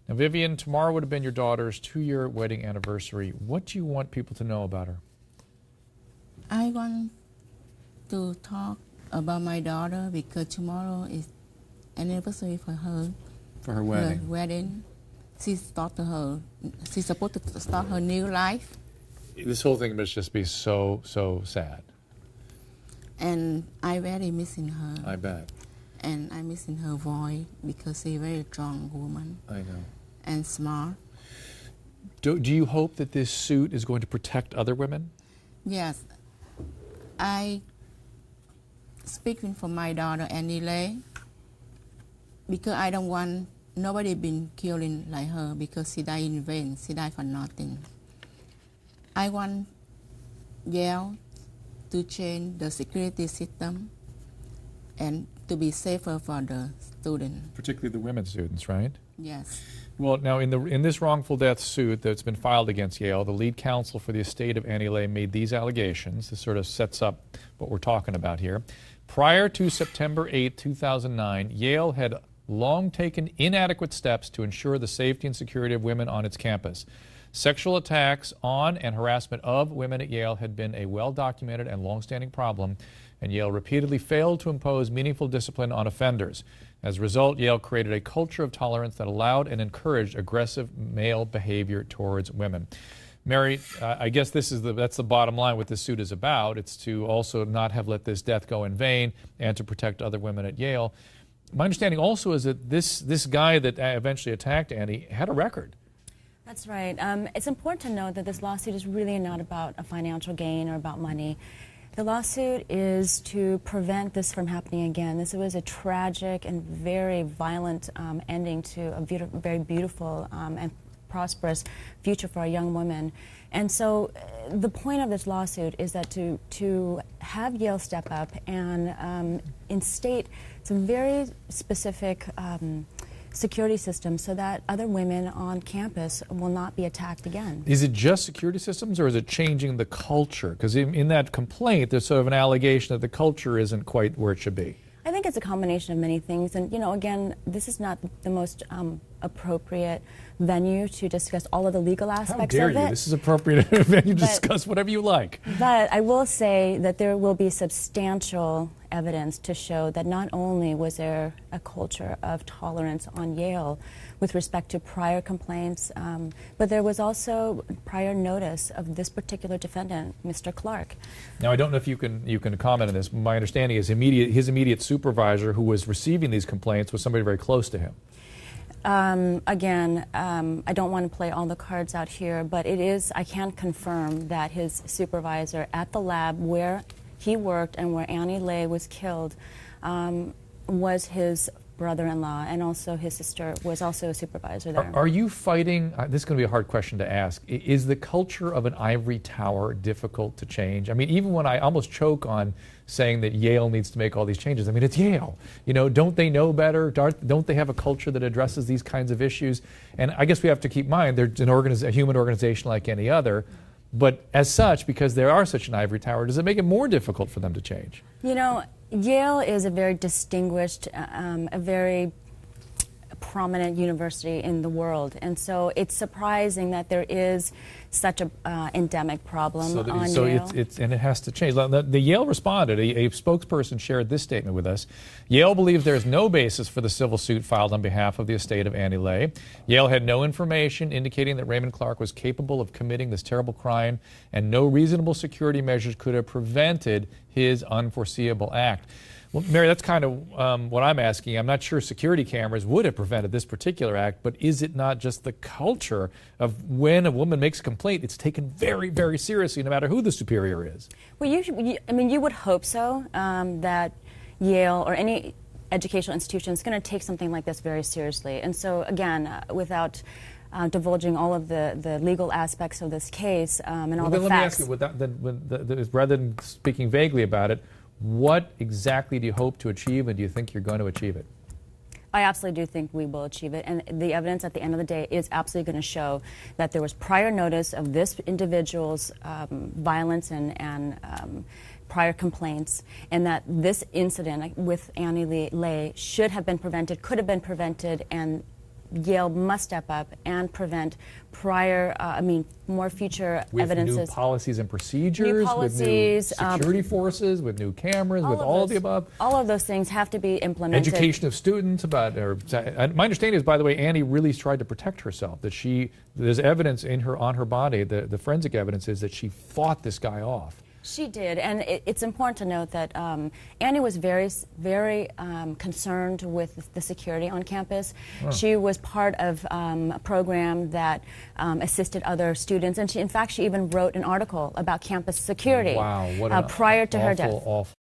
Now, Vivian, tomorrow would have been your daughter's 2-year wedding anniversary. What do you want people to know about her? I want to talk about my daughter because tomorrow is anniversary for her. For her wedding. Her wedding. She's supposed to start her new life. This whole thing must just be so sad. And I very missing her. I bet. And I missing her voice because she's a very strong woman. I know. And smart. Do you hope that this suit is going to protect other women? Yes. I speaking for my daughter Annie Lay because I don't want nobody been killing like her because she died in vain. She died for nothing. I want Yale to change the security system and to be safer for the students. Particularly the women students, right? Yes. Well, now in this wrongful death suit that's been filed against Yale, the lead counsel for the estate of Annie Lay made these allegations. This sort of sets up what we're talking about here. Prior to September 8, 2009, Yale had long taken inadequate steps to ensure the safety and security of women on its campus. Sexual attacks on and harassment of women at Yale had been a well-documented and long-standing problem, and Yale repeatedly failed to impose meaningful discipline on offenders. As a result, Yale created a culture of tolerance that allowed and encouraged aggressive male behavior towards women. Mary, I guess that's the bottom line what this suit is about. It's to also not have let this death go in vain and to protect other women at Yale. My understanding also is that this guy that eventually attacked Annie had a record. That's right. It's important to note that this lawsuit is really not about a financial gain or about money. The lawsuit is to prevent this from happening again. This was a tragic and very violent ending to a very beautiful and prosperous future for a young woman. And so the point of this lawsuit is that to have Yale step up and instate some very specific security systems so that other women on campus will not be attacked again. Is it just security systems or is it changing the culture? Because in that complaint there's sort of an allegation that the culture isn't quite where it should be. I think it's a combination of many things, and again, this is not the most appropriate venue to discuss all of the legal aspects of it. How dare you? This is appropriate venue to discuss whatever you like. But I will say that there will be substantial evidence to show that not only was there a culture of tolerance on Yale with respect to prior complaints, but there was also prior notice of this particular defendant, Mr. Clark. Now, I don't know if you can comment on this. My understanding is his immediate supervisor who was receiving these complaints was somebody very close to him. Again, I don't want to play all the cards out here, but I can confirm that his supervisor at the lab where he worked and where Annie Lay was killed was his brother-in-law, and also his sister was also a supervisor there. Are you fighting, this is going to be a hard question to ask, is the culture of an ivory tower difficult to change? I mean, even when I almost choke on saying that Yale needs to make all these changes, I mean, it's Yale. Don't they know better? Don't they have a culture that addresses these kinds of issues? And I guess we have to keep in mind they're a human organization like any other. But as such, because they are such an ivory tower, does it make it more difficult for them to change? Yale is a very distinguished, a very prominent university in the world, and so it's surprising that there is such a endemic problem on Yale. And it has to change. The Yale responded. A spokesperson shared this statement with us. Yale believes there is no basis for the civil suit filed on behalf of the estate of Annie Lay. Yale had no information indicating that Raymond Clark was capable of committing this terrible crime, and no reasonable security measures could have prevented his unforeseeable act. Well, Mary, that's kind of what I'm asking. I'm not sure security cameras would have prevented this particular act, but is it not just the culture of when a woman makes a complaint, it's taken very, very seriously, no matter who the superior is? Well, you would hope so, that Yale or any educational institution is going to take something like this very seriously. And so, again, without divulging all of the legal aspects of this case and all the facts. Let me ask you, rather than speaking vaguely about it, what exactly do you hope to achieve, and do you think you're going to achieve it? I absolutely do think we will achieve it, and the evidence at the end of the day is absolutely going to show that there was prior notice of this individual's violence and prior complaints, and that this incident with Annie Lay should have been prevented, could have been prevented, and Yale must step up and prevent more future with evidences. new policies and procedures, New policies, with new security forces, with new cameras, with all of the above. All of those things have to be implemented. Education of students about. My understanding is, by the way, Annie really tried to protect herself. That there's evidence on her body. The forensic evidence is that she fought this guy off. She did, and it's important to note that Annie was very, very concerned with the security on campus. Oh. She was part of a program that assisted other students, and in fact, she even wrote an article about campus security. Wow, what prior to her death. Awful